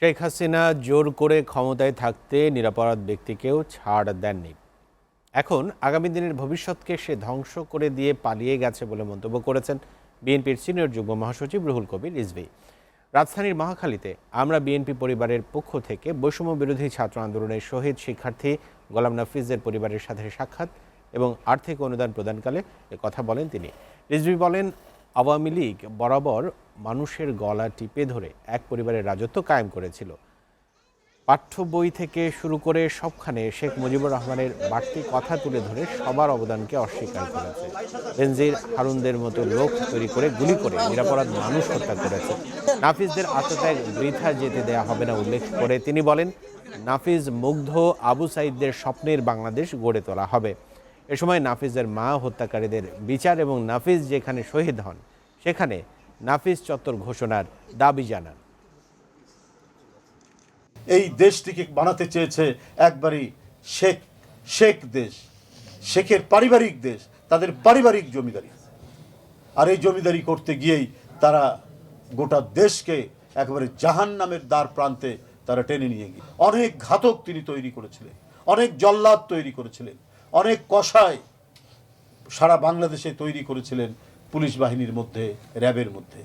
শেখ হাসিনা জোর করে ক্ষমতায় থাকতে নিরপরাধ ব্যক্তিকেও ছাড় দেননি। এখন আগামী দিনের ভবিষ্যৎকে সে ধ্বংস করে দিয়ে পালিয়ে গেছে বলে মন্তব্য করেছেন বিএনপির সিনিয়র যুগ্ম মহাসচিব রুহুল কবির রিজভী। রাজধানীর মহাখালীতে আমরা বিএনপি পরিবারের পক্ষ থেকে বৈষম্য বিরোধী ছাত্র আন্দোলনের শহীদ শিক্ষার্থী গোলাম নাফিজের পরিবারের সাথে সাক্ষাৎ এবং আর্থিক অনুদান প্রদানকালে কথা বলেন তিনি। রিজভী বলেন, আওয়ামী লীগ বরাবর মানুষের গলা টিপে ধরে এক পরিবারের রাজত্ব কায়েম করেছিল। পাঠ্য বই থেকে শুরু করে সবখানে শেখ মুজিবুর রহমানের বাড়তি কথা তুলে ধরে সবার অবদানকে অস্বীকার করেছে। বেনজির হারুনদের মতো লোক তৈরি করে গুলি করে নিরপরাধ মানুষ হত্যা করেছে। নাফিজদের আত্মত্যাগ বৃথা যেতে দেয়া হবে না উল্লেখ করে তিনি বলেন, নাফিজ মুগ্ধ আবু সাইদদের স্বপ্নের বাংলাদেশ গড়ে তোলা হবে। এ সময় নাফিজের মা হত্যাকারীদের বিচার এবং নাফিজ যেখানে শহীদ হন সেখানে নাফিজ চত্বর ঘোষণার দাবি জানান। এই দেশটিকে বানাতে চেয়েছে একবারই শেখ দেশ, শেখের পারিবারিক দেশ, তাদের পারিবারিক জমিদারি। আর এই জমিদারি করতে গিয়েই তারা গোটা দেশকে একেবারে জাহান্নামের দ্বার প্রান্তে তারা টেনে নিয়ে গিয়ে অনেক ঘাতক তিনি তৈরি করেছিলেন, অনেক জল্লাদ তৈরি করেছিলেন, অনেক কসাই সারা বাংলাদেশে তৈরি করেছিলেন পুলিশ বাহিনীর মধ্যে, র্যাবের মধ্যে।